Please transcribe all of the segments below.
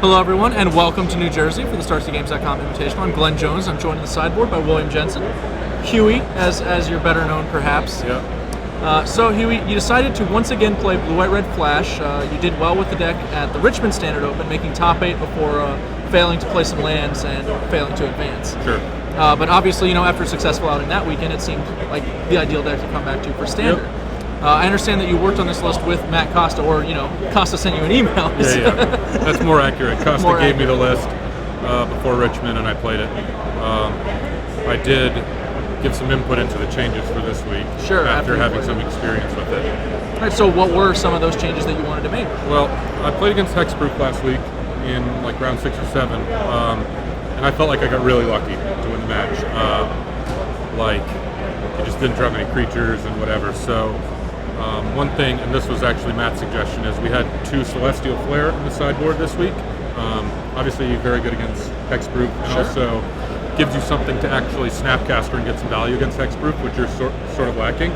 Hello everyone, and welcome to New Jersey for the StarCityGames.com Invitational. I'm Glenn Jones. I'm joined in the sideboard by William Jensen. Huey, as you're better known perhaps. Yeah. So Huey, you decided to once again play Blue White Red Flash. You did well with the deck at the Richmond Standard Open, making top 8 before failing to play some lands and failing to advance. Sure. But obviously, after a successful outing that weekend, it seemed like the ideal deck to come back to for Standard. Yep. I understand that you worked on this list with Matt Costa, or Costa sent you an email. Yeah. That's more accurate. Costa gave me the list before Richmond, and I played it. I did give some input into the changes for this week. Sure. After having some experience with it. All right. So, what were some of those changes that you wanted to make? Well, I played against Hexproof last week in like round 6 or 7, and I felt like I got really lucky to win the match. I just didn't draw many creatures and whatever. So. One thing, and this was actually Matt's suggestion, is we had 2 Celestial Flare in the sideboard this week. Obviously very good against Hexproof, and also gives you something to actually Snapcaster and get some value against Hexproof, which you're sort of lacking.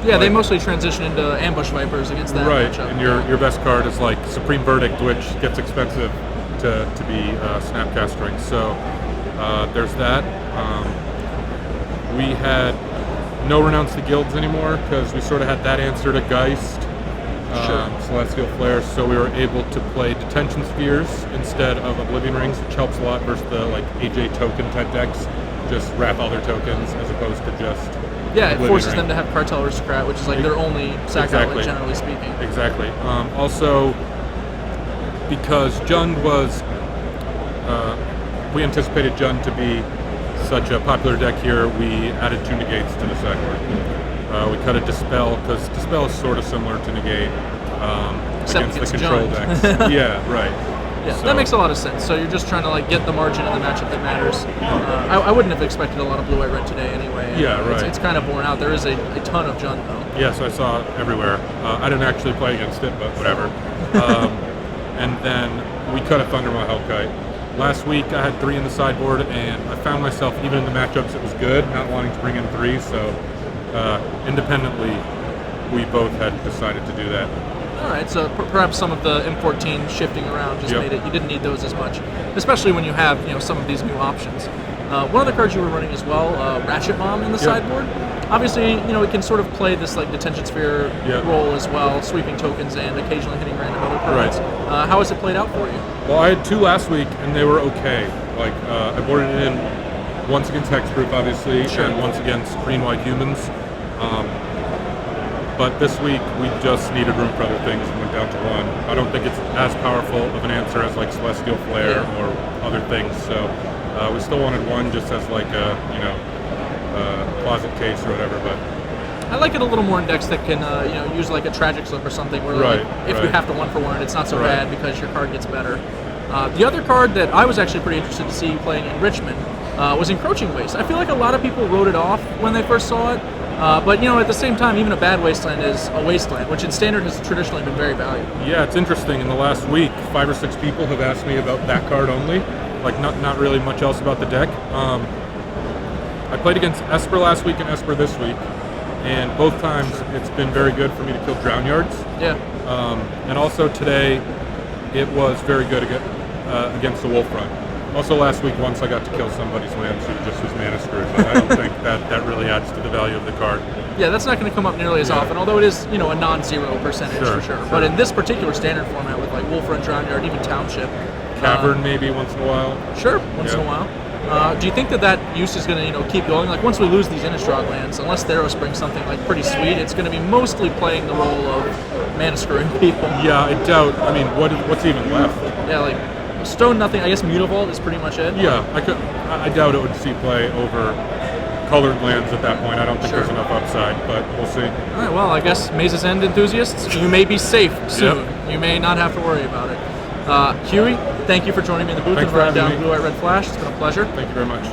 Yeah, they mostly transition into Ambush Vipers against that matchup. And your best card is like Supreme Verdict, which gets expensive to be Snapcastering. So there's that. We had no Renounce the Guilds anymore because we sort of had that answer to Geist, Celestial Flare, so we were able to play Detention Spheres instead of Oblivion Rings, which helps a lot versus the AJ token type decks. Just wrap all their tokens as opposed to just it forces them to have Cartel Aristocrat, which is their only sack outlet, generally speaking. Exactly. Also, because Jund was, we anticipated Jund to be such a popular deck here, we added 2 negates to the sideboard. We cut a Dispel, because Dispel is sort of similar to negate against the control decks. Yeah, right. Yeah, so that makes a lot of sense. So you're just trying to get the margin in the matchup that matters. I wouldn't have expected a lot of Blue-White Red today anyway. Yeah, right. It's kind of borne out. There is a ton of Jund though. Yes, I saw it everywhere. I didn't actually play against it, but whatever. And then we cut a Thundermaw Hellkite. Last week I had 3 in the sideboard, and I found myself, even in the matchups it was good, not wanting to bring in 3, so independently we both had decided to do that. Alright, so perhaps some of the M14 shifting around just made it, you didn't need those as much, especially when you have some of these new options. One of the cards you were running as well, Ratchet Bomb in the sideboard. Obviously, it can sort of play this Detention Sphere role as well, sweeping tokens and occasionally hitting random other cards. Right. How has it played out for you? Well, I had 2 last week, and they were okay. I boarded it in once against Hexproof, obviously, and once against Green-White Humans. But this week, we just needed room for other things and went down to 1. I don't think it's as powerful of an answer as Celestial Flare or other things, so we still wanted 1 just as closet case or whatever, but I like it a little more in decks that can use a Tragic Slip or something where if you have to 1-for-1 it's not so bad because your card gets better. The other card that I was actually pretty interested to see you playing in Richmond was Encroaching Waste. I feel like a lot of people wrote it off when they first saw it, but at the same time, even a bad wasteland is a wasteland, which in Standard has traditionally been very valuable. Yeah, it's interesting. In the last week, 5 or 6 people have asked me about that card only, not really much else about the deck. I played against Esper last week and Esper this week, and both times it's been very good for me to kill Drown Yards. Yeah. And also today, it was very good against the Wolf Run. Also last week, once I got to kill somebody's lands who just was mana screwed, but I don't think that really adds to the value of the card. Yeah, that's not going to come up nearly as often, although it is, a non-zero percentage for sure. But in this particular Standard format with Wolf Run, Drown Yard, even Township. Cavern maybe once in a while. Sure, once in a while. Do you think that use is going to keep going? Once we lose these Innistrad lands, unless Theros brings something pretty sweet, it's going to be mostly playing the role of mana screwing people. Yeah, I doubt. I mean, what's even left? Yeah, Stone nothing. I guess Mutavault is pretty much it. Yeah, I doubt it would see play over colored lands at that point. I don't think there's enough upside, but we'll see. All right, well, I guess Maze's End enthusiasts, you may be safe soon. You may not have to worry about it. Huey, thank you for joining me in the booth and running down Blue White Red Flash. It's been a pleasure. Thank you very much.